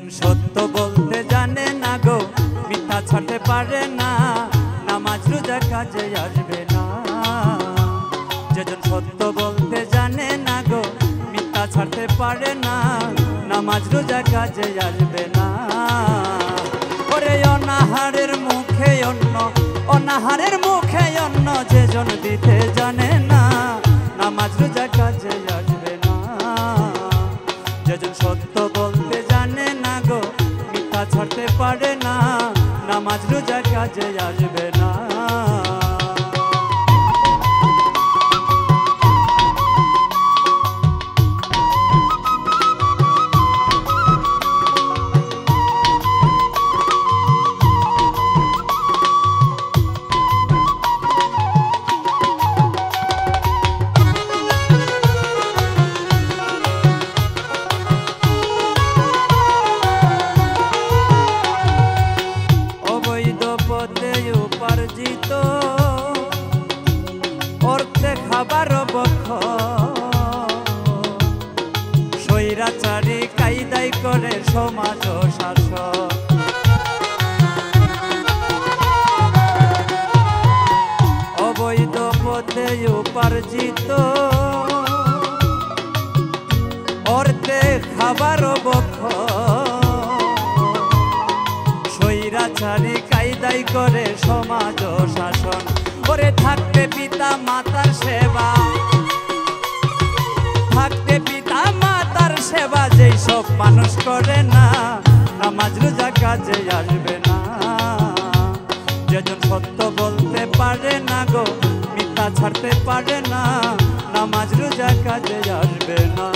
যেজন সত্য বলতে জানে না গো মিথ্যা ছাড়তে পারে না, নামাজ রোজা কাজে আসবে না। যেজন সত্য বলতে জানে না গো মিথ্যা ছাড়তে পারে না, নামাজ রোজা কাজে আসবে না। ওরে অনাহারের মুখে অন্ন, অনাহারের মুখে অন্ন যেজন দিতে জানে না, নামাজ রোজা কাজে আসবে না। যেজন সত্য বলতে জানে না গো মিথ্যা ছাড়তে পারে না, নামাজ রোজা কাজে আসবে না। উপার্জিত অর্থে খাবার বক্ষ, স্বৈরাচারী কায়দায় করে সমাজ শাসন। অবৈধ পথে উপার্জিত অর্থে খাবার বক্ষ, স্বৈরাচারী কায়দায় করে সমাজ শাসন। ওরে থাকতে পিতা মাতার সেবা, থাকতে পিতা মাতার সেবা যেই সব মানুষ করে না, নামাজ রোজা কাজে আসবে না। যেজন সত্য বলতে পারে না গো মিথ্যা ছাড়তে পারে না, নামাজ রোজা কাজে আসবে না।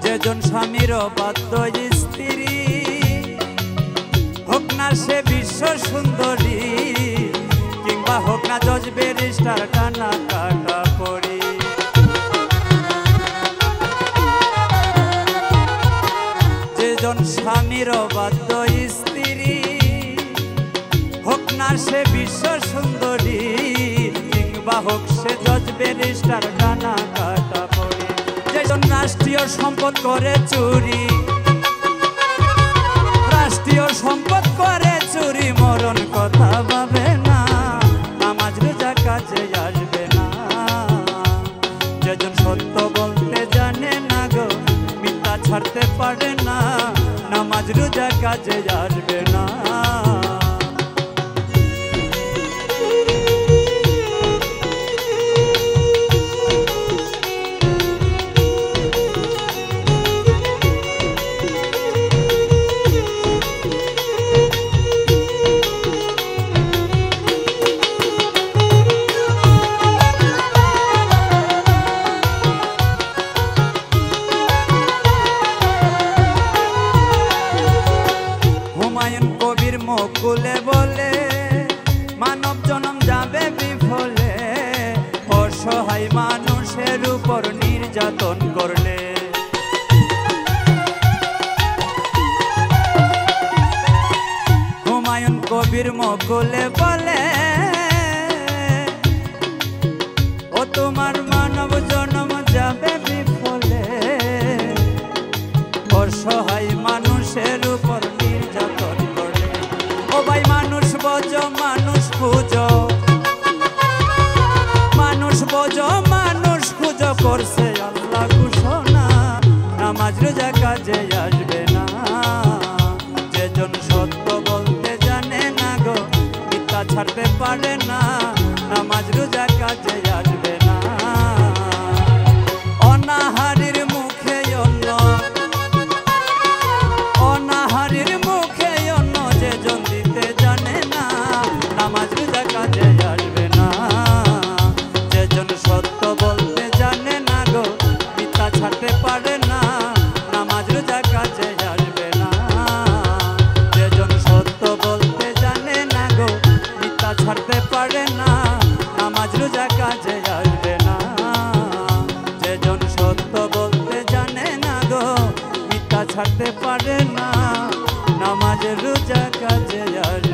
যেজন স্বামীর বাধ্য স্ত্রী, হোক না সে বিশ্ব সুন্দরী, কিংবা হোক না জজ ব্যারিস্টার টানা কাটা পড়ি। যেজন স্বামীর বাধ্য স্ত্রী, হোক না সে বিশ্ব সুন্দরী, কিংবা হোক সে জজ ব্যারিস্টার টানা কাটা পড়ি। যেজন রাষ্ট্রীয় সম্পদ করে চুরি, রাষ্ট্রীয় সম্পদ করে চুরি, মরণ কথা ভাবে না, নামাজ রোজা কাজে আসবে না। যেজন সত্য বলতে জানে না গো মিথ্যা ছাড়তে পারে না, নামাজ রোজা কাজে আসবে না। মুকুলে বলে মানব জনম যাবে বিফলে, অসহায় মানুষের উপর নির্যাতন করলে। হুমায়ুন কবির মুকুলে বলে ও তোমার মানব জনম যাবে বিফলে, অসহায় মানুষের উপর নির্যাতন। ও ভাই মানুষ বোঝো মানুষ খুঁজো, মানুষ বোঝো মানুষ খুঁজো, করছে আল্লাহ ঘোষণা, নামাজ রোজা কাজে আসবে না। যেজন সত্য বলতে জানে না গো মিথ্যা ছাড়তে পারে না, নামাজ রোজা কাজে আসবে না। অনাহারের মুখে অন্ন, অনাহারের মুখে অন্ন যেজন দিতে জানে না, নামাজ রোজা কাজে আসবে না। যেজন সত্য বলতে জানে না গো মিথ্যা ছাড়তে পারে না, নামাজ রোজা ছাড়তে পারে না, নামাজ রোজা কাজে আসবে